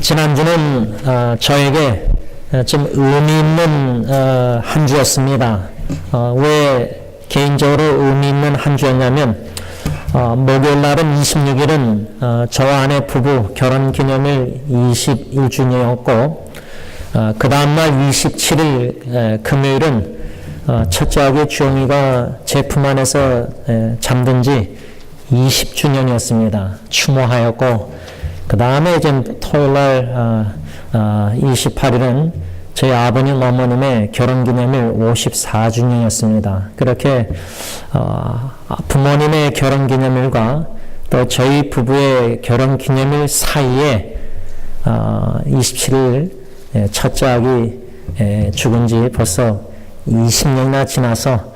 지난주는 저에게 좀 의미 있는 한 주였습니다. 왜 개인적으로 의미 있는 한 주였냐면 목요일 날은 26일은 저와 아내 부부 결혼기념일 21주년이었고 그 다음날 27일 금요일은 첫째 아기 주영이가 제 품 안에서 잠든 지 20주년이었습니다. 추모하였고 그 다음에 이제 토요일날 28일은 저희 아버님 어머님의 결혼기념일 54주년이었습니다. 그렇게 부모님의 결혼기념일과 또 저희 부부의 결혼기념일 사이에 27일 첫째 아기 죽은 지 벌써 20년이나 지나서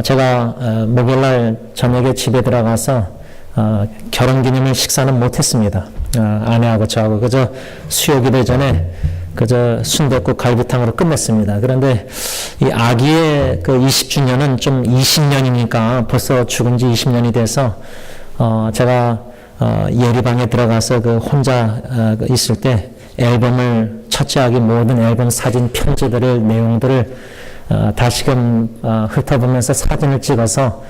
제가 목요일날 저녁에 집에 들어가서 결혼기념일 식사는 못했습니다. 아내하고 저하고 그저 수요기도 전에 그저 순댓국 갈비탕으로 끝냈습니다. 그런데 이 아기의 그 20주년은 좀 20년이니까 벌써 죽은 지 20년이 돼서 제가 예리방에 들어가서 그 혼자 있을 때 앨범을 첫째 아기 모든 앨범 사진 편지들을 내용들을 다시금 훑어보면서 사진을 찍어서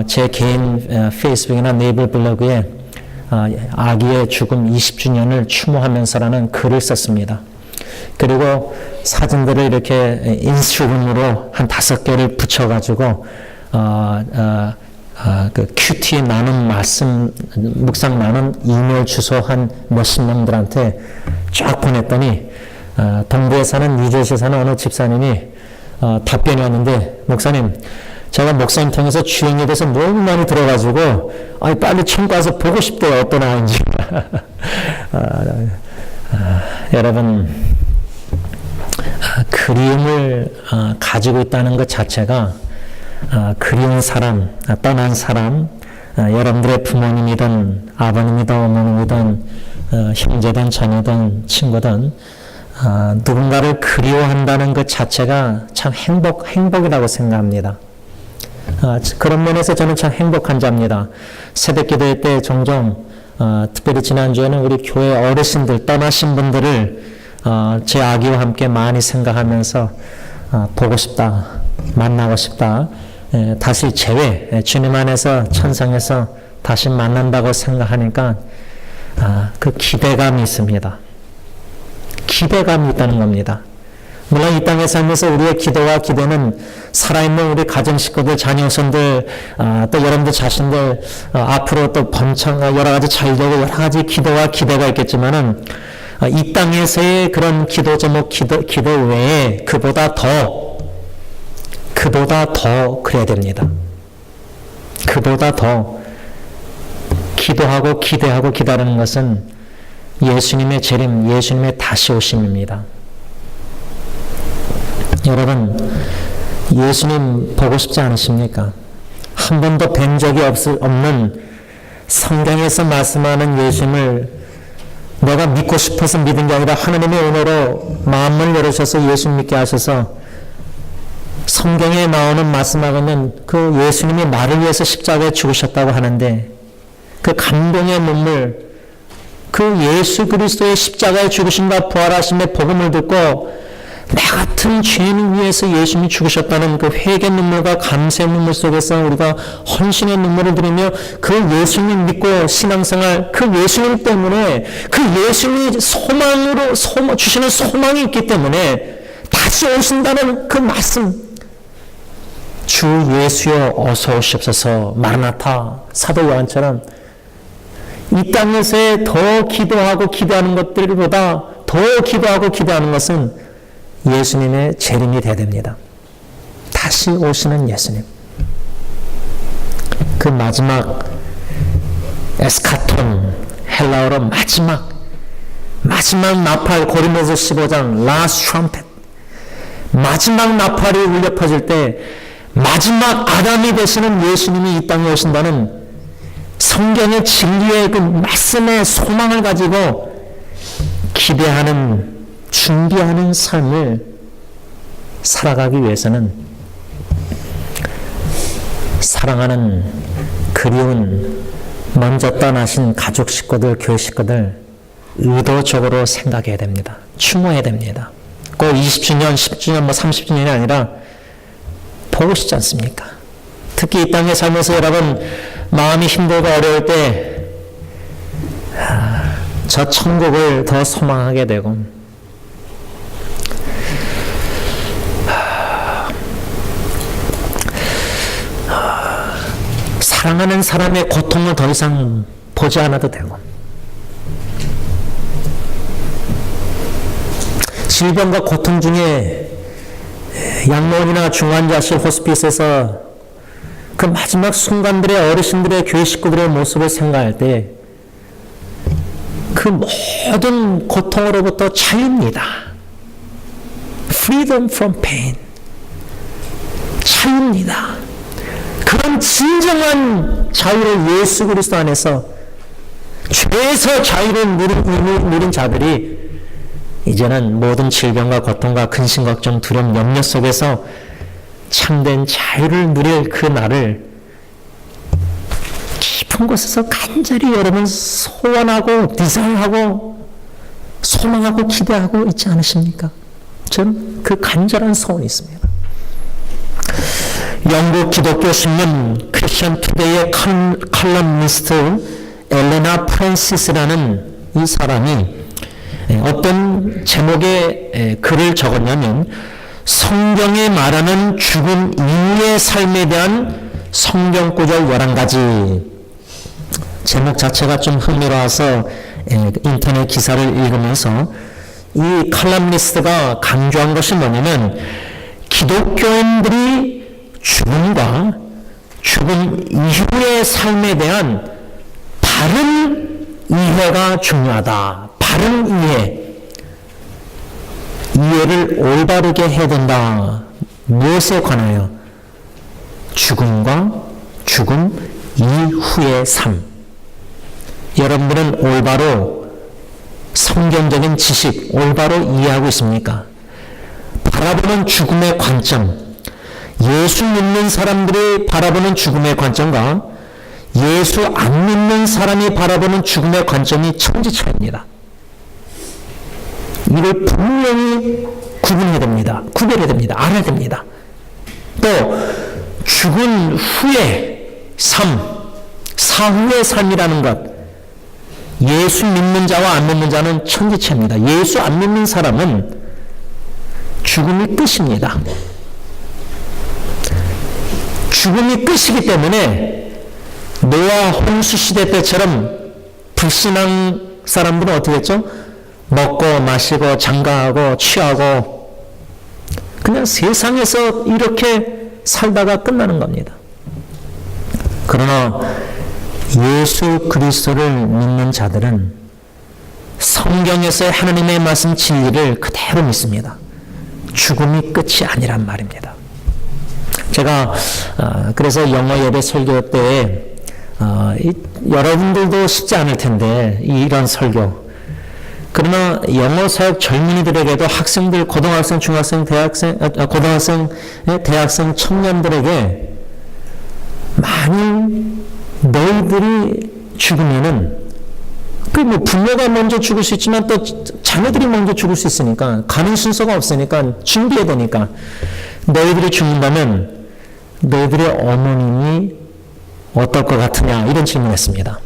제 개인 페이스북이나 네이버 블로그에 아기의 죽음 20주년을 추모하면서라는 글을 썼습니다. 그리고 사진들을 이렇게 인스타그램으로 한 5개를 붙여가지고 그 큐티에 나눈 말씀 묵상 나눈 이메일 주소 한 몇십 명들한테 쫙 보냈더니 동부에 사는 뉴저지에 사는 어느 집사님이 답변이 왔는데, 목사님, 제가 목사님 통해서 주행에 대해서 너무 많이 들어가지고 빨리 청 가서 보고 싶대요. 어떤 아이인지. 여러분, 그리움을 가지고 있다는 것 자체가 그리운 사람, 떠난 사람, 여러분들의 부모님이든 아버님이든 어머님이든 형제든 자녀든 친구든 누군가를 그리워한다는 것 자체가 참 행복이라고 생각합니다. 그런 면에서 저는 참 행복한 자입니다. 새벽기도회 때 종종 특별히 지난주에는 우리 교회 어르신들 떠나신 분들을 제 아기와 함께 많이 생각하면서 보고 싶다, 만나고 싶다, 다시 주님 안에서 천상에서 다시 만난다고 생각하니까 그 기대감이 있습니다. 기대감이 있다는 겁니다. 물론 이 땅에 살면서 우리의 기도와 기대는 살아있는 우리 가정 식구들, 자녀손들, 또 여러분들 자신들 앞으로 또 번창 여러 가지 잘 되고 여러 가지 기도와 기대가 있겠지만은 이 땅에서의 그런 기도 제목, 기도 외에 그보다 더 그래야 됩니다. 그보다 더 기도하고 기대하고 기다리는 것은 예수님의 재림, 예수님의 다시 오심입니다. 여러분, 예수님 보고 싶지 않으십니까? 한 번도 뵌 적이 없는 성경에서 말씀하는 예수님을 내가 믿고 싶어서 믿은 게 아니라 하나님의 은혜로 마음을 열으셔서 예수님 믿게 하셔서 성경에 나오는 말씀하고는 그 예수님이 나를 위해서 십자가에 죽으셨다고 하는데 그 감동의 눈물, 그 예수 그리스도의 십자가에 죽으심과 부활하심의 복음을 듣고 나 같은 죄인 위해서 예수님이 죽으셨다는 그 회개 눈물과 감사의 눈물 속에서 우리가 헌신의 눈물을 들이며 그 예수님 믿고 신앙생활, 그 예수님 때문에 그 예수님이 주시는 소망이 있기 때문에 다시 오신다는 그 말씀, 주 예수여 어서 오시옵소서, 마라나타, 사도 요한처럼 이 땅에서의 더 기도하고 기대하는 것들보다 더 기도하고 기대하는 것은 예수님의 재림이 돼야 됩니다. 다시 오시는 예수님. 그 마지막 에스카톤, 헬라어로 마지막 나팔, 고린도서 15장 last trumpet, 마지막 나팔이 울려 퍼질 때 마지막 아담이 되시는 예수님이 이 땅에 오신다는 성경의 진리의 그 말씀의 소망을 가지고 기대하는, 준비하는 삶을 살아가기 위해서는 사랑하는 그리운 먼저 떠나신 가족 식구들, 교회 식구들 의도적으로 생각해야 됩니다. 추모해야 됩니다. 꼭 20주년, 10주년, 30주년이 아니라 보고 싶지 않습니까? 특히 이 땅에 살면서 여러분 마음이 힘들고 어려울 때 저 천국을 더 소망하게 되고 사랑하는 사람의 고통을 더 이상 보지 않아도 되고 질병과 고통 중에 양로원이나 중환자실 호스피스에서 그 마지막 순간들의 어르신들의 교회 식구들의 모습을 생각할 때 그 모든 고통으로부터 자유입니다. Freedom from pain. 자유입니다. 그런 진정한 자유를 예수 그리스도 안에서 죄에서 자유를 누린 자들이 이제는 모든 질병과 고통과 근심, 걱정, 두려움, 염려 속에서 참된 자유를 누릴 그 날을 깊은 곳에서 간절히 여러분 소원하고 디자인하고 소망하고 기대하고 있지 않으십니까? 저는 그 간절한 소원이 있습니다. 영국 기독교 신문 크리스천 투데이의 칼럼니스트 엘레나 프랜시스라는 이 사람이 어떤 제목의 글을 적었냐면 성경에 말하는 죽음 이후의 삶에 대한 성경구절 11가지. 제목 자체가 좀 흥미로워서 인터넷 기사를 읽으면서 이 칼럼니스트가 강조한 것이 뭐냐면 기독교인들이 죽음과 죽음 이후의 삶에 대한 바른 이해가 중요하다. 바른 이해를 올바르게 해야 된다. 무엇에 관하여? 죽음과 죽음 이후의 삶. 여러분들은 올바로 성경적인 지식 올바로 이해하고 있습니까? 바라보는 죽음의 관점, 예수 믿는 사람들이 바라보는 죽음의 관점과 예수 안 믿는 사람이 바라보는 죽음의 관점이 천지 차이입니다. 이를 분명히 구분해야 됩니다. 구별해야 됩니다. 알아야 됩니다. 또 죽은 후의 삶, 사후의 삶이라는 것, 예수 믿는 자와 안 믿는 자는 천지차입니다. 예수 안 믿는 사람은 죽음이 끝입니다. 죽음이 끝이기 때문에 노아 홍수 시대 때처럼 불신앙 사람들은 어떻게 했죠? 먹고 마시고 장가하고 취하고 그냥 세상에서 이렇게 살다가 끝나는 겁니다. 그러나 예수 그리스도를 믿는 자들은 성경에서의 하나님의 말씀 진리를 그대로 믿습니다. 죽음이 끝이 아니란 말입니다. 제가 그래서 영어 예배 설교 때 여러분들도 쉽지 않을 텐데 이런 설교, 그러나 영어 사역 젊은이들에게도 학생들, 고등학생, 중학생, 고등학생, 대학생 청년들에게 많이 너희들이 죽으면은 그 뭐 부모가 먼저 죽을 수 있지만 또 자녀들이 먼저 죽을 수 있으니까 가는 순서가 없으니까 준비해야 되니까 너희들이 죽는다면 너희들의 어머님이 어떨 것 같으냐 이런 질문했습니다.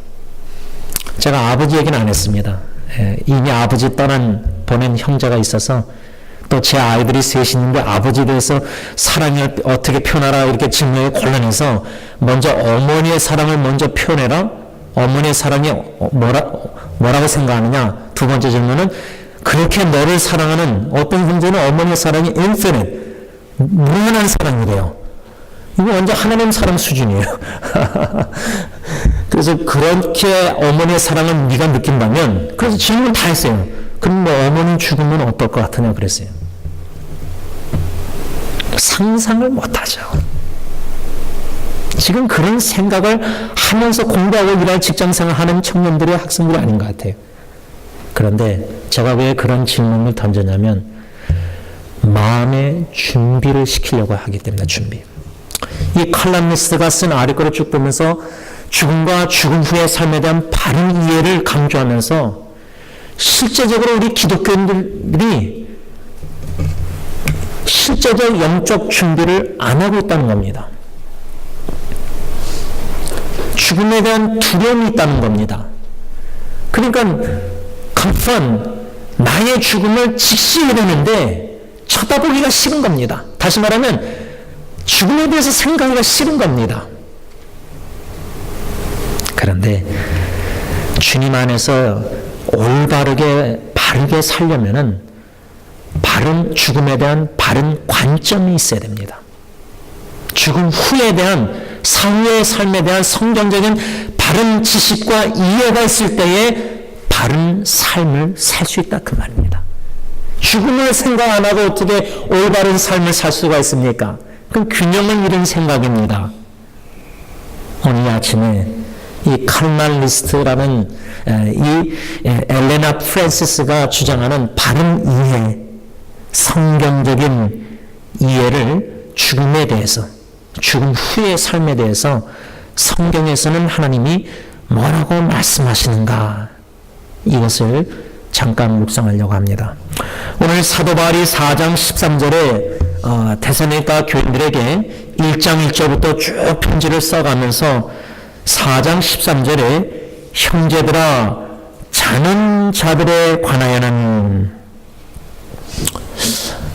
제가 아버지 얘기는 안 했습니다. 이미 아버지 보낸 형제가 있어서 또 제 아이들이 셋이 있는데 아버지에 대해서 사랑을 어떻게 표현하라 이렇게 질문에 곤란해서 먼저 어머니의 사랑을 먼저 표현해라. 어머니의 사랑이 뭐라고 생각하느냐. 두 번째 질문은 그렇게 너를 사랑하는 어떤 형제는 어머니의 사랑이 infinite, 무한한 사랑이래요. 이거 완전 하나님 사랑 수준이에요. 그래서 그렇게 어머니의 사랑을 네가 느낀다면, 그래서 질문 다 했어요. 그럼 뭐 어머니 죽으면 어떨 것 같으냐 그랬어요. 상상을 못하죠. 지금 그런 생각을 하면서 공부하고 일할 직장생활 하는 청년들이 학생들이 아닌 것 같아요. 그런데 제가 왜 그런 질문을 던졌냐면 마음의 준비를 시키려고 하기 때문에 준비. 이 칼럼니스트가 쓴 아리꼬를 쭉 보면서 죽음과 죽음 후의 삶에 대한 바른 이해를 강조하면서 실제적으로 우리 기독교인들이 실제적 영적 준비를 안 하고 있다는 겁니다. 죽음에 대한 두려움이 있다는 겁니다. 그러니까 confront, 나의 죽음을 직시해야 되는데 쳐다보기가 싫은 겁니다. 다시 말하면 죽음에 대해서 생각하기가 싫은 겁니다. 그런데 주님 안에서 올바르게 바르게 살려면은 죽음에 대한 바른 관점이 있어야 됩니다. 죽음 후에 대한 사후의 삶에 대한 성경적인 바른 지식과 이해가 있을 때에 바른 삶을 살 수 있다 그 말입니다. 죽음을 생각 안 하고 어떻게 올바른 삶을 살 수가 있습니까? 그럼 균형을 잃은 생각입니다. 오늘 아침에 이 칼말리스트라는 이 엘레나 프랜시스가 주장하는 바른 이해, 성경적인 이해를 죽음에 대해서, 죽음 후의 삶에 대해서 성경에서는 하나님이 뭐라고 말씀하시는가, 이것을 잠깐 묵상하려고 합니다. 오늘 사도 바울이 4장 13절에 데살로니가 교인들에게 1장 1절부터 쭉 편지를 써가면서 4장 13절에 형제들아 자는 자들에 관하여는,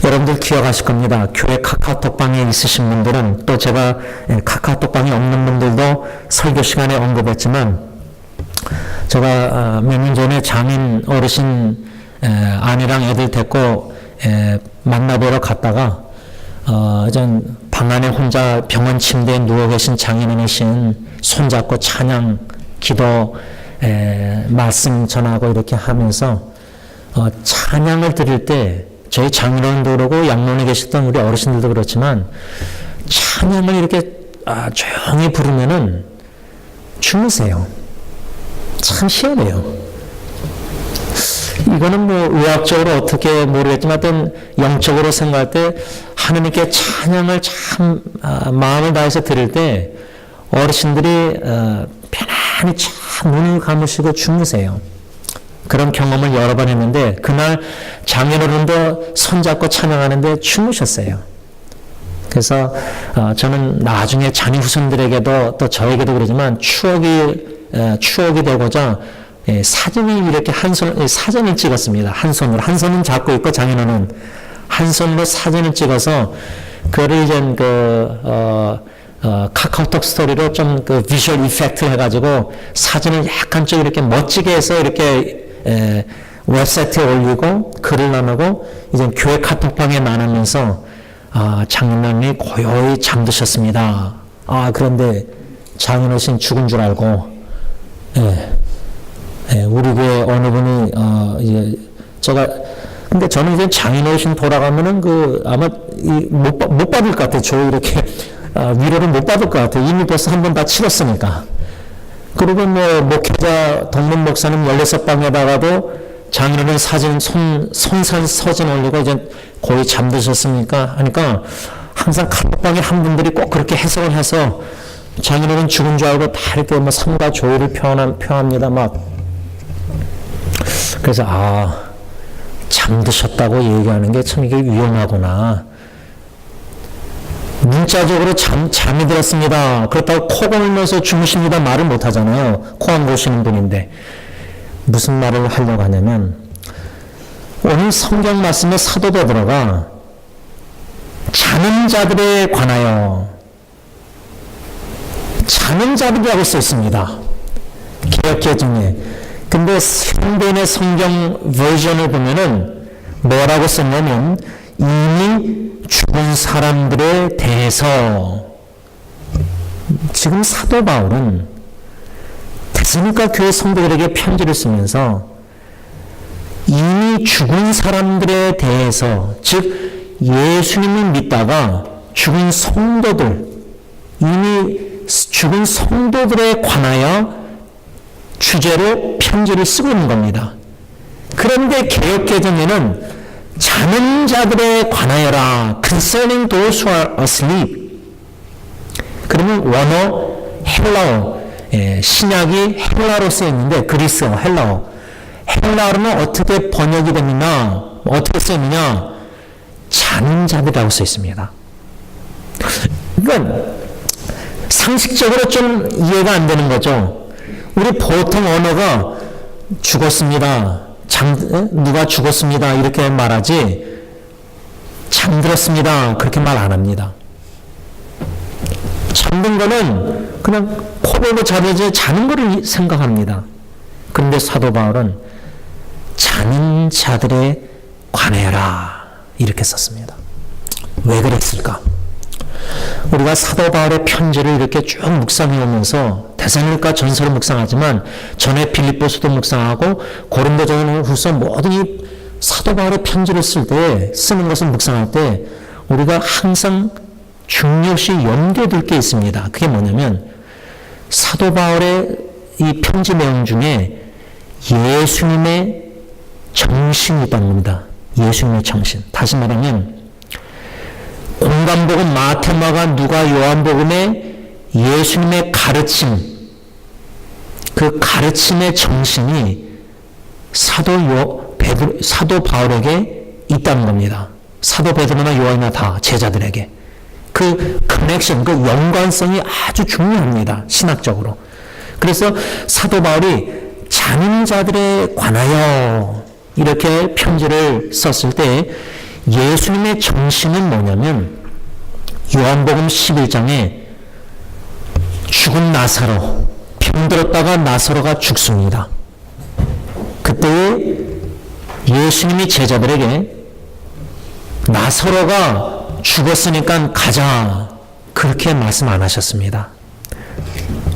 여러분들 기억하실 겁니다. 교회 카카오톡방에 있으신 분들은, 또 제가 카카오톡방에 없는 분들도 설교 시간에 언급했지만, 제가 몇 년 전에 장인 어르신 아내랑 애들 데리고 만나뵈러 갔다가 방 안에 혼자 병원 침대에 누워 계신 장인어르신 손잡고 찬양, 기도, 말씀 전하고 이렇게 하면서 찬양을 드릴 때 저희 장인어른도 그러고 양론에 계셨던 우리 어르신들도 그렇지만 찬양을 이렇게 조용히 부르면은 주무세요. 참 희한해요. 이거는 뭐 의학적으로 어떻게 모르겠지만 어떤 영적으로 생각할 때 하나님께 찬양을 참 마음을 다해서 드릴 때 어르신들이 편안히 참 눈을 감으시고 주무세요. 그런 경험을 여러 번 했는데 그날 장인어른도 손잡고 찬양하는데 주무셨어요. 그래서 저는 나중에 자녀 후손들에게도 또 저에게도 그러지만 추억이 되고자 사진을 이렇게 사진을 찍었습니다. 한 손은 잡고 있고 장인어른 한 손으로 사진을 찍어서 그를 이제 카카오톡 스토리로 좀 비주얼 이펙트 해가지고 사진을 약간 좀 이렇게 멋지게 해서 이렇게 웹사이트에 올리고 글을 나누고 이제 교회 카톡방에 나누면서 장인어른이 고요히 잠드셨습니다. 그런데 장인어르신 죽은 줄 알고 우리 교회 어느 분이 근데 저는 이제 장인어르신 돌아가면은 아마 못 받을 것 같아요. 저 이렇게 위로를 못 받을 것 같아요. 이미 벌써 한 번 다 치렀으니까. 그리고 목회자 동문 목사님 16방에다가도 장인어른 사진 손사진 올리고 이제 거의 잠드셨습니까 하니까 항상 카톡방에 한 분들이 꼭 그렇게 해석을 해서 장인어른 죽은 줄 알고 다 이렇게 삼가 조의를 표합니다. 그래서 잠드셨다고 얘기하는 게 참 이게 위험하구나. 문자적으로 잠이 들었습니다. 그렇다고 코 골면서 주무십니다. 말을 못 하잖아요. 코 안 고시는 분인데. 무슨 말을 하려고 하냐면, 오늘 성경 말씀에 사도 베드로가 자는 자들에 관하여, 자는 자들이라고 써 있습니다. 개역개정에. 근데 현대인의 성경 버전을 보면은 뭐라고 썼냐면, 이미 죽은 사람들에 대해서. 지금 사도 바울은 데살로니가 교회 성도들에게 편지를 쓰면서 이미 죽은 사람들에 대해서, 즉 예수님을 믿다가 죽은 성도들, 이미 죽은 성도들에 관하여 주제로 편지를 쓰고 있는 겁니다. 그런데 개역개정에는 자는 자들에 관하여라, concerning those who are asleep. 그러면 원어 헬라어, 신약이 헬라로 쓰여 있는데 그리스어, 헬라어. 헬라어로는 어떻게 번역이 되느냐, 어떻게 쓰느냐, 자는 자들이라고 써 있습니다. 그러니까 상식적으로 좀 이해가 안 되는 거죠. 우리 보통 언어가 죽었습니다, 누가 죽었습니다 이렇게 말하지 잠들었습니다 그렇게 말 안 합니다. 잠든 거는 그냥 코 골고 자는 거를 생각합니다. 그런데 사도 바울은 자는 자들에 관해라 이렇게 썼습니다. 왜 그랬을까? 우리가 사도 바울의 편지를 이렇게 쭉 묵상해 오면서 데살로니가 전서를 묵상하지만 전에 빌립보서도 묵상하고 고린도전후서 모든 이 사도 바울의 편지를 쓰는 것을 묵상할 때 우리가 항상 중요시 염두에 둘 게 있습니다. 그게 뭐냐면 사도 바울의 이 편지 내용 중에 예수님의 정신이 있다는 겁니다. 예수님의 정신. 다시 말하면 공간복음, 마태, 마가, 누가, 요한복음의 예수님의 가르침, 그 가르침의 정신이 사도 바울에게 있다는 겁니다. 사도 베드로나 요한이나 다 제자들에게. 그 커넥션, 그 연관성이 아주 중요합니다. 신학적으로. 그래서 사도 바울이 자는 자들에 관하여 이렇게 편지를 썼을 때 예수님의 정신은 뭐냐면 요한복음 11장에 죽은 나사로, 병들었다가 나사로가 죽습니다. 그때 예수님이 제자들에게 나사로가 죽었으니까 가자 그렇게 말씀 안 하셨습니다.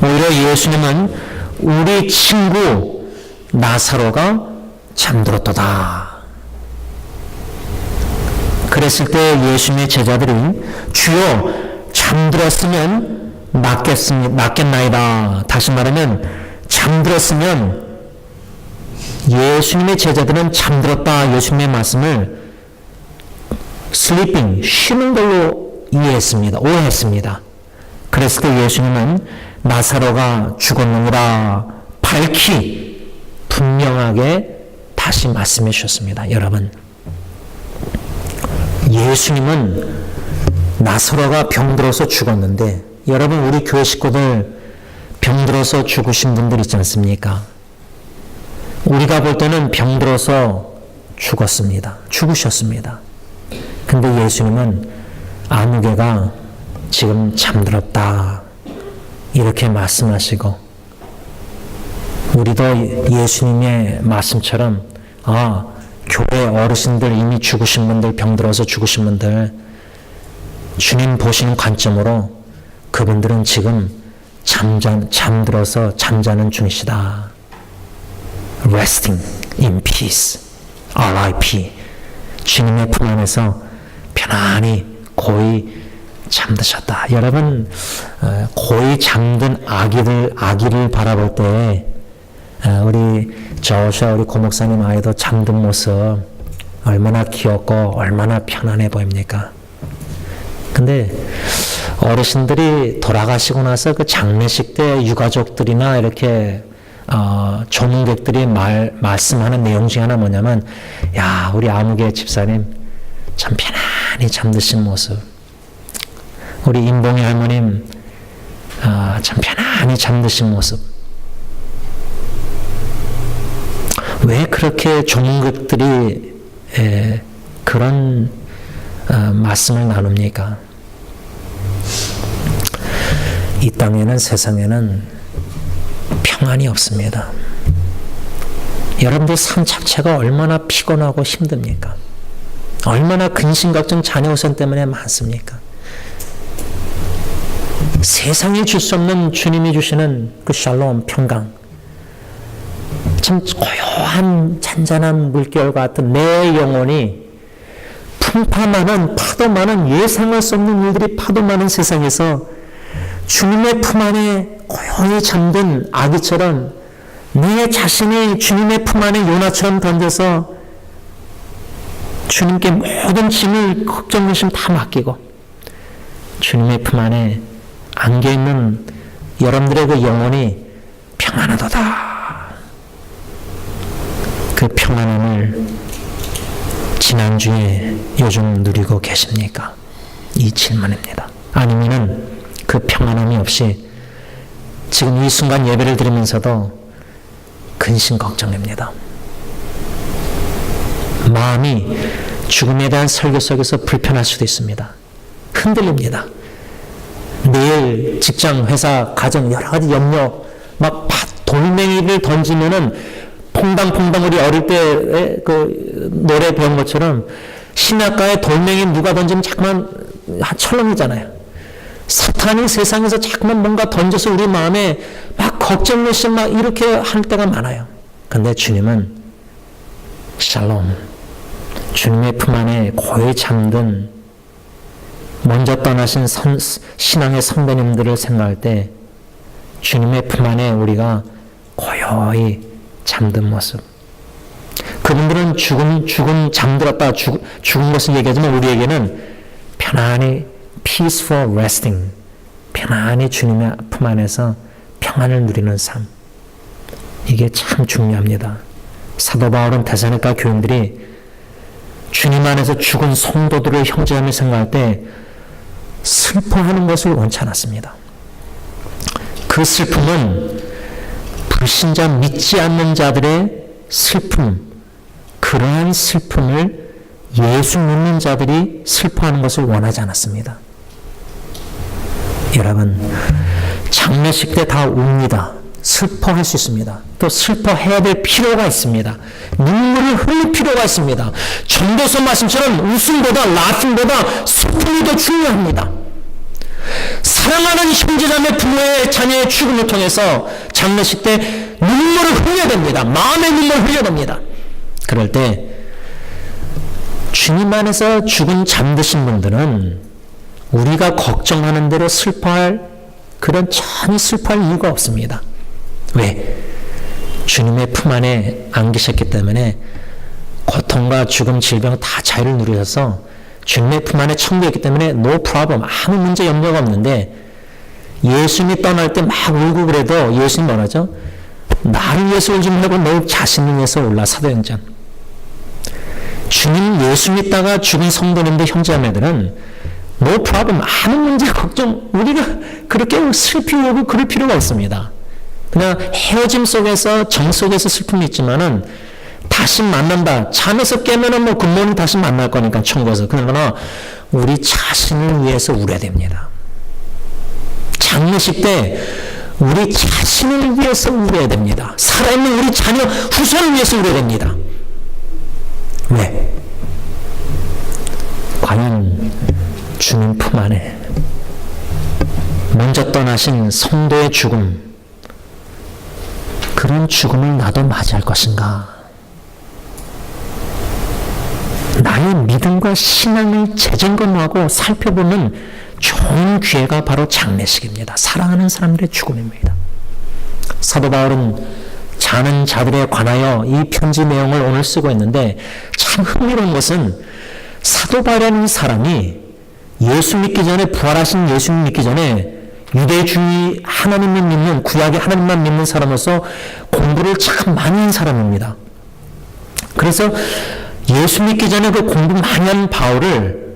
오히려 예수님은 우리 친구 나사로가 잠들었도다. 그랬을 때 예수님의 제자들이 주여 잠들었으면 낫겠나이다. 다시 말하면 잠들었으면 예수님의 제자들은 잠들었다 예수님의 말씀을 sleeping, 쉬는 걸로 이해했습니다. 오해했습니다. 그랬을 때 예수님은 나사로가 죽었느니라 밝히 분명하게 다시 말씀해 주셨습니다. 여러분, 예수님은 나사로가 병들어서 죽었는데 여러분 우리 교회 식구들 병들어서 죽으신 분들 있지 않습니까? 우리가 볼 때는 병들어서 죽었습니다. 죽으셨습니다. 근데 예수님은 아무개가 지금 잠들었다 이렇게 말씀하시고 우리도 예수님의 말씀처럼 교회 어르신들 이미 죽으신 분들 병들어서 죽으신 분들 주님 보시는 관점으로 그분들은 지금 잠들어서 잠자는 중이시다. Resting in peace. RIP. 주님의 품 안에서 편안히 고이 잠드셨다. 여러분 고이 잠든 아기를 바라볼 때 우리 저샤 우리 고목사님 아이도 잠든 모습 얼마나 귀엽고 얼마나 편안해 보입니까? 근데 어르신들이 돌아가시고 나서 그 장례식 때 유가족들이나 이렇게 조문객들이 말씀하는 내용 중에 하나 뭐냐면 야 우리 아무개 집사님 참 편안히 잠드신 모습 우리 임봉희 할머님 참 편안히 잠드신 모습 왜 그렇게 조문객들이 그런 말씀을 나눕니까? 이 땅에는 세상에는 평안이 없습니다. 여러분들 삶 자체가 얼마나 피곤하고 힘듭니까? 얼마나 근심걱정 자녀우선 때문에 많습니까? 세상이 줄 수 없는 주님이 주시는 그 샬롬 평강 참 고요한 잔잔한 물결 같은 내 영혼이 풍파 많은 파도 많은 예상할 수 없는 일들이 파도 많은 세상에서 주님의 품 안에 고요히 잠든 아기처럼 내 자신이 주님의 품 안에 요나처럼 던져서 주님께 모든 짐을 걱정 근심 다 맡기고 주님의 품 안에 안겨있는 여러분들의 그 영혼이 평안하도다. 평안함을 지난주에 요즘 누리고 계십니까? 이 질문입니다. 아니면은 그 평안함이 없이 지금 이 순간 예배를 드리면서도 근심 걱정입니다. 마음이 죽음에 대한 설교 속에서 불편할 수도 있습니다. 흔들립니다. 내일 직장, 회사, 가정 여러 가지 염려, 막 돌멩이를 던지면은 퐁당퐁당 우리 어릴 때 그 노래 배운 것처럼 신약가에 돌멩이 누가 던지면 자꾸만 철렁이잖아요. 사탄이 세상에서 자꾸만 뭔가 던져서 우리 마음에 막 걱정로서 막 이렇게 할 때가 많아요. 근데 주님은 샬롬, 주님의 품 안에 고이 잠든 먼저 떠나신 신앙의 선배님들을 생각할 때 주님의 품 안에 우리가 고요히 잠든 모습. 그분들은 죽음 잠들었다 죽은 것을 얘기하지만 우리에게는 편안히 peaceful resting, 편안히 주님의 품 안에서 평안을 누리는 삶. 이게 참 중요합니다. 사도 바울은 데살로니가 교인들이 주님 안에서 죽은 성도들을 형제함을 생각할 때 슬퍼하는 것을 원치 않았습니다. 그 슬픔은 불신자 믿지 않는 자들의 슬픔, 그러한 슬픔을 예수 믿는 자들이 슬퍼하는 것을 원하지 않았습니다. 여러분, 장례식 때 다 웁니다. 슬퍼할 수 있습니다. 또 슬퍼해야 될 필요가 있습니다. 눈물을 흘릴 필요가 있습니다. 전도서 말씀처럼 웃음보다 라핑보다 슬픔이 더 중요합니다. 사랑하는 형제자매 부모의 자녀의 죽음을 통해서 장례식 때 눈물을 흘려야 됩니다. 마음의 눈물을 흘려야 됩니다. 그럴 때 주님 안에서 죽은 잠드신 분들은 우리가 걱정하는 대로 슬퍼할 그런 전혀 슬퍼할 이유가 없습니다. 왜? 주님의 품 안에 안기셨기 때문에 고통과 죽음, 질병 다 자유를 누리셔서 주님의 품 안에 천국이기 때문에 no problem, 아무 문제 염려가 없는데 예수님이 떠날 때 막 울고 그래도 예수님 뭐라죠? 나를 위해서 울지 말고 너 자신을 위해서 울라. 사도행전. 주님 예수 믿다가 죽은 성도님들 형제자매들은 no problem, 아무 문제 걱정 우리가 그렇게 슬피고 그럴 필요가 없습니다. 그냥 헤어짐 속에서 정 속에서 슬픔이 있지만은 다시 만난다. 잠에서 깨면은 뭐 굿모닝 다시 만날 거니까 천국에서. 그러나 우리 자신을 위해서 울어야 됩니다. 장례식 때 우리 자신을 위해서 울어야 됩니다. 살아있는 우리 자녀 후손을 위해서 울어야 됩니다. 왜? 과연 주님 품 안에 먼저 떠나신 성도의 죽음, 그런 죽음을 나도 맞이할 것인가? 나의 믿음과 신앙을 재점검하고 살펴보는 좋은 기회가 바로 장례식입니다. 사랑하는 사람들의 죽음입니다. 사도 바울은 자는 자들에 관하여 이 편지 내용을 오늘 쓰고 있는데 참 흥미로운 것은 사도 바울이라는 사람이 예수 믿기 전에 부활하신 예수님 믿기 전에 유대주의 하나님을 믿는 구약의 하나님만 믿는 사람으로서 공부를 참 많이 한 사람입니다. 그래서 예수 믿기 전에 그 공부 많이 한 바울을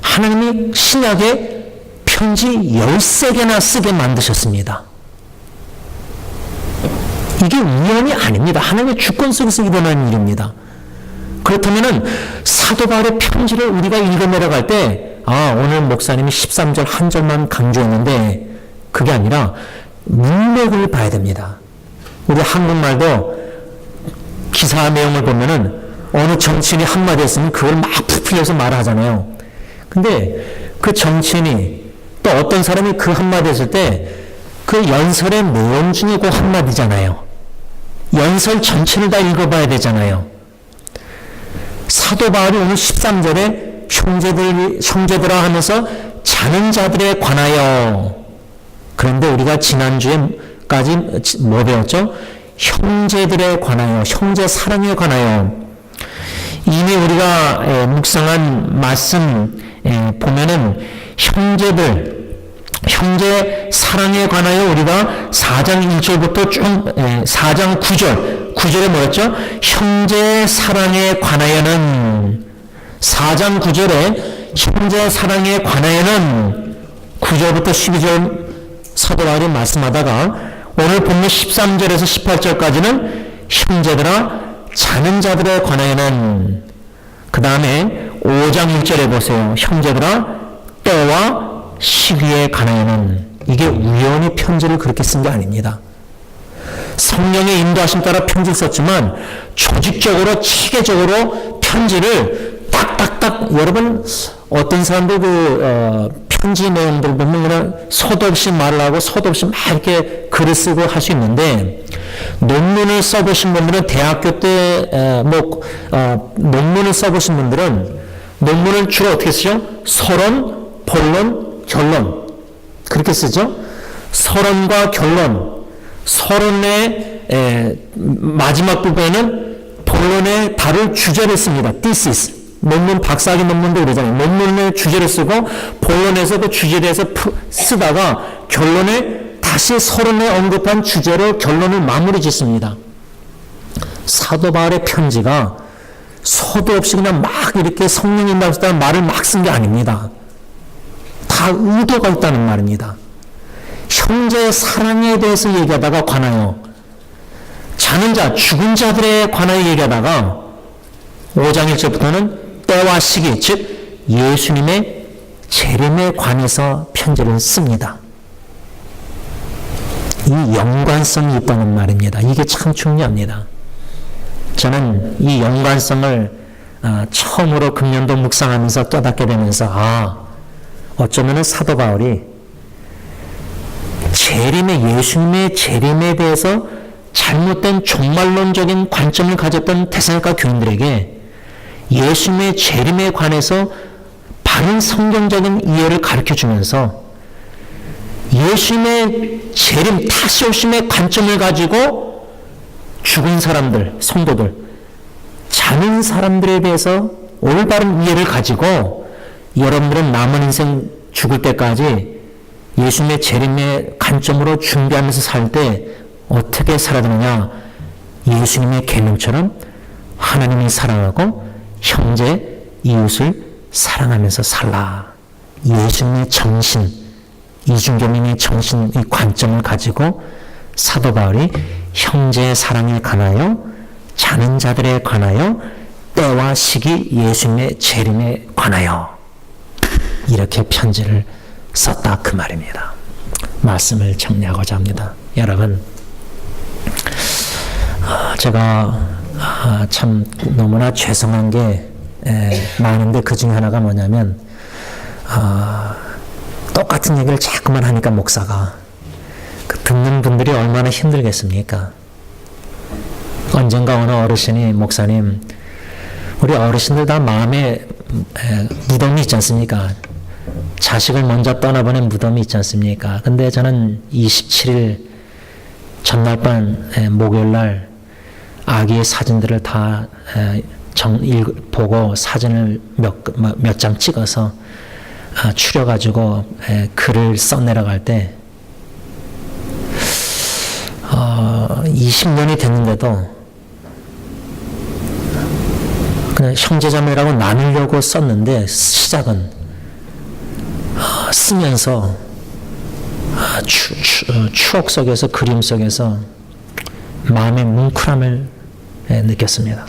하나님이 신약에 편지 13개나 쓰게 만드셨습니다. 이게 우연이 아닙니다. 하나님의 주권 속에서 일어나는 일입니다. 그렇다면 사도 바울의 편지를 우리가 읽어 내려갈 때 오늘 목사님이 13절 한 절만 강조했는데 그게 아니라 문맥을 봐야 됩니다. 우리 한국말도 기사 내용을 보면은 어느 정치인이 한마디 했으면 그걸 막 부풀려서 말을 하잖아요. 근데 그 정치인이 또 어떤 사람이 그 한마디 했을 때 그 연설의 내용 중에 그 한마디잖아요. 연설 전체를 다 읽어봐야 되잖아요. 사도 바울이 오늘 13절에 형제들아 하면서 자는 자들에 관하여, 그런데 우리가 지난주에까지 뭐 배웠죠? 형제들에 관하여, 형제 사랑에 관하여. 이미 우리가 묵상한 말씀 보면은 형제 사랑에 관하여 우리가 4장 1절부터 쭉 4장 9절 9절에 뭐였죠? 형제 사랑에 관하여는 4장 9절에 형제 사랑에 관하여는 9절부터 12절 사도 바울이 말씀하다가 오늘 본문 13절에서 18절까지는 형제들아 자는 자들에 관하여는 그 다음에 5장 1절에 보세요. 형제들아 때와 시기에 관하여는 이게 우연히 편지를 그렇게 쓴 게 아닙니다. 성령의 인도하심 따라 편지를 썼지만 조직적으로 체계적으로 편지를 딱딱딱 여러분 어떤 사람들 편지 내용들 보면 그냥 서도 없이 말을 하고 서도 없이 막 이렇게 글을 쓰고 할 수 있는데 논문을 써보신 분들은 대학교 때 논문을 써보신 분들은 논문을 주로 어떻게 쓰죠? 서론, 본론, 결론 그렇게 쓰죠? 서론과 결론 서론의 마지막 부분에는 본론의 다룰 주제를 씁니다. thesis. 논문, 박사학위 논문도 그러잖아요. 논문의 주제를 쓰고 본론에서 그 주제에 대해서 쓰다가 결론에 다시 서론에 언급한 주제로 결론을 마무리 짓습니다. 사도 바울의 편지가 서도 없이 그냥 막 이렇게 성령이 인도하시다는 말을 막 쓴 게 아닙니다. 다 의도가 있다는 말입니다. 형제의 사랑에 대해서 얘기하다가 관하여 자는 자, 죽은 자들에 관하여 얘기하다가 5장 1절부터는 때와 시기, 즉 예수님의 재림에 관해서 편지를 씁니다. 이 연관성이 있다는 말입니다. 이게 참 중요합니다. 저는 이 연관성을 처음으로 금년도 묵상하면서 깨닫게 되면서 어쩌면 사도 바울이 예수님의 재림에 대해서 잘못된 종말론적인 관점을 가졌던 데살로니가 교인들에게 예수님의 재림에 관해서 바른 성경적인 이해를 가르쳐주면서 예수님의 재림, 다시 오심의 관점을 가지고 죽은 사람들, 성도들, 자는 사람들에 대해서 올바른 이해를 가지고 여러분들은 남은 인생 죽을 때까지 예수님의 재림의 관점으로 준비하면서 살 때 어떻게 살아야 되느냐? 예수님의 계명처럼 하나님이 사랑하고 형제, 이웃을 사랑하면서 살라. 예수님의 정신, 이중교민의 정신, 이 관점을 가지고 사도 바울이 형제의 사랑에 관하여 자는 자들에 관하여 때와 시기 예수님의 재림에 관하여 이렇게 편지를 썼다 그 말입니다. 말씀을 정리하고자 합니다. 여러분 제가 참 너무나 죄송한 게 많은데 그 중에 하나가 뭐냐면 똑같은 얘기를 자꾸만 하니까 목사가 듣는 분들이 얼마나 힘들겠습니까? 언젠가 어느 어르신이 목사님 우리 어르신들 다 마음에 무덤이 있지 않습니까? 자식을 먼저 떠나보낸 무덤이 있지 않습니까? 근데 저는 27일 전날 밤 목요일날 아기의 사진들을 다 보고 사진을 몇 장 찍어서 추려가지고 글을 써내려갈 때 20년이 됐는데도 그냥 형제자매라고 나누려고 썼는데 시작은 쓰면서 추억 속에서 그림 속에서 마음의 뭉클함을 느꼈습니다.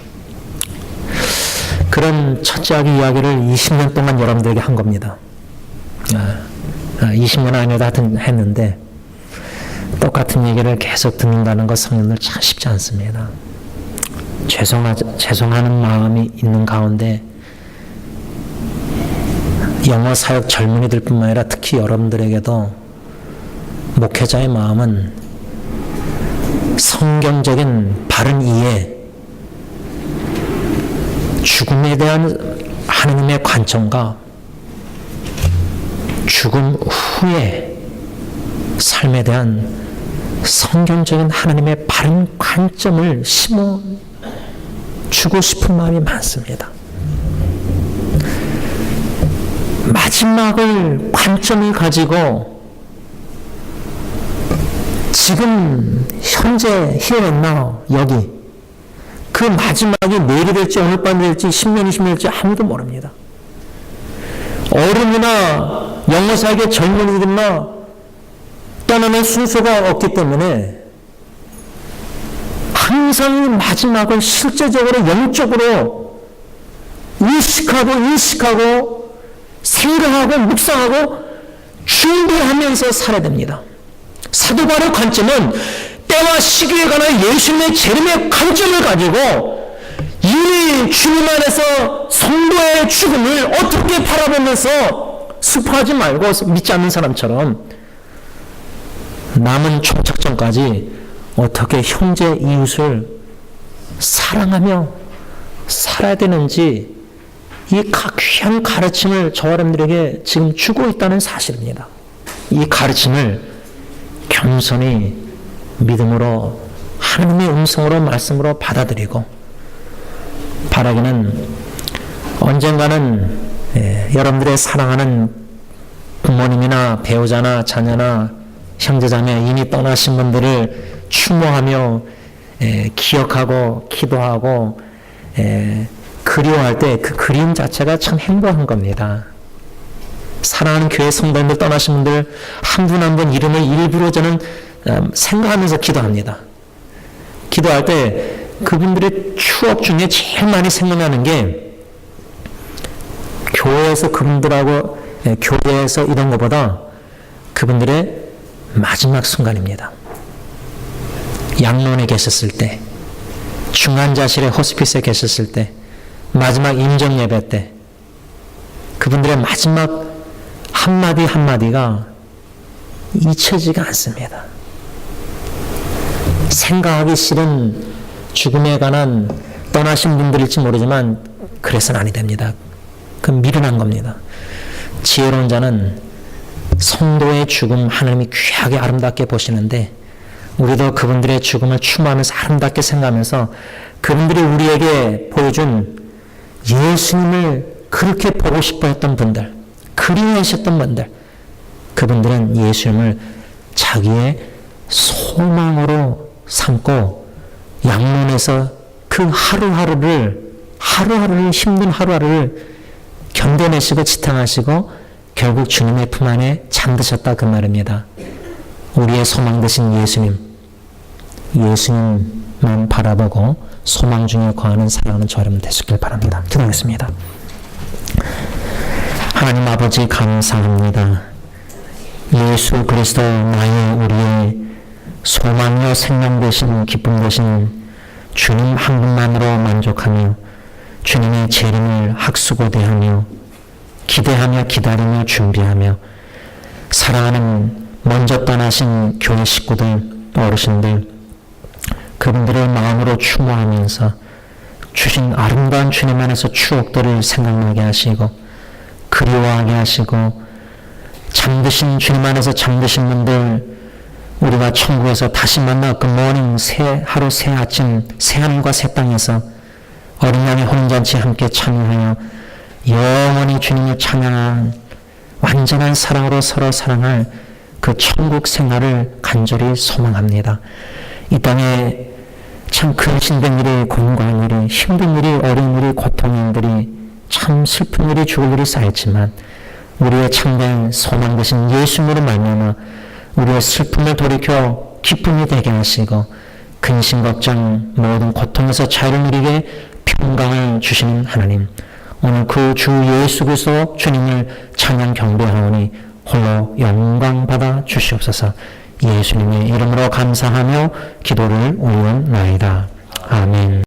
그런 첫째 아기 이야기를 20년 동안 여러분들에게 한 겁니다. 20년 아니어도 하여튼 했는데 똑같은 얘기를 계속 듣는다는 것 성령들 참 쉽지 않습니다. 죄송하는 마음이 있는 가운데 영어 사역 젊은이들 뿐만 아니라 특히 여러분들에게도 목회자의 마음은 성경적인 바른 이해, 죽음에 대한 하나님의 관점과 죽음 후의 삶에 대한 성경적인 하나님의 바른 관점을 심어주고 싶은 마음이 많습니다. 마지막을 관점을 가지고 지금 현재 here and now 여기 그 마지막이 내일이 될지 오늘 밤이 될지 10년, 20년 될지 아무도 모릅니다. 어른이나 영어사계 젊은이들이나 떠나는 순서가 없기 때문에 항상 마지막을 실제적으로 영적으로 인식하고 생각하고 묵상하고 준비하면서 살아야 됩니다. 사도 바울의 관점은 때와 시기에 관한 예수님의 재림의 관점을 가지고 이미 주님 안에서 성도의 죽음을 어떻게 바라보면서 슬퍼하지 말고 믿지 않는 사람처럼 남은 총착전까지 어떻게 형제 이웃을 사랑하며 살아야 되는지 이 귀한 가르침을 저와 여러분들에게 지금 주고 있다는 사실입니다. 이 가르침을 겸손히 믿음으로 하나님의 음성으로 말씀으로 받아들이고 바라기는 언젠가는 여러분들의 사랑하는 부모님이나 배우자나 자녀나 형제자매 이미 떠나신 분들을 추모하며 기억하고 기도하고 그리워할 때 그 그리움 자체가 참 행복한 겁니다. 사랑하는 교회 성도님들 떠나신 분들 한 분 한 분 이름을 일부러 저는 생각하면서 기도합니다. 기도할 때 그분들의 추억 중에 제일 많이 생각나는 게 교회에서 그분들하고 교회에서 이런 것보다 그분들의 마지막 순간입니다. 양론에 계셨을 때, 중환자실의 호스피스에 계셨을 때, 마지막 임정 예배 때 그분들의 마지막 한마디 한마디가 잊혀지지가 않습니다. 생각하기 싫은 죽음에 관한 떠나신 분들일지 모르지만 그래서는 아니 됩니다. 그건 미련한 겁니다. 지혜로운 자는 성도의 죽음 하나님이 귀하게 아름답게 보시는데 우리도 그분들의 죽음을 추모하면서 아름답게 생각하면서 그분들이 우리에게 보여준 예수님을 그렇게 보고 싶어 했던 분들, 그리워하셨던 분들, 그분들은 예수님을 자기의 소망으로 삼고 양론에서 그 하루하루를 힘든 하루하루를 견뎌내시고 지탱하시고 결국 주님의 품 안에 잠드셨다 그 말입니다. 우리의 소망 되신 예수님만 바라보고 소망 중에 거하는 사랑하는 저 여러분 되시길 바랍니다. 기도하겠습니다. 하나님 아버지 감사합니다. 예수 그리스도 나의 우리의 소망이요 생명 되신 기쁨 되신 주님 한 분만으로 만족하며 주님의 재림을 학수고대하며 기대하며 기다리며 준비하며 사랑하는 먼저 떠나신 교회 식구들 어르신들 그분들의 마음으로 추모하면서 주신 아름다운 주님 안에서 추억들을 생각나게 하시고 그리워하게 하시고 잠드신 주님 안에서 잠드신 분들 우리가 천국에서 다시 만나 굿모닝 새 하루 새 아침 새 하늘과 새 땅에서 어린 양의 혼잔치 함께 참여하여 영원히 주님을 찬양한 완전한 사랑으로 서로 사랑할 그 천국 생활을 간절히 소망합니다. 이 땅에 참 근심된 일이 공고한 일이 힘든 일이 어려운 일이 고통인 일이 참 슬픈 일이 죽을 일이 쌓였지만 우리의 참된 소망 되신 예수님으로 말미암아 우리의 슬픔을 돌이켜 기쁨이 되게 하시고 근심 걱정 모든 고통에서 자유를 누리게 평강을 주시는 하나님 오늘 그 주 예수 그리스도 주님을 찬양 경배하오니 홀로 영광 받아 주시옵소서. 예수님의 이름으로 감사하며 기도를 올려나이다. 아멘.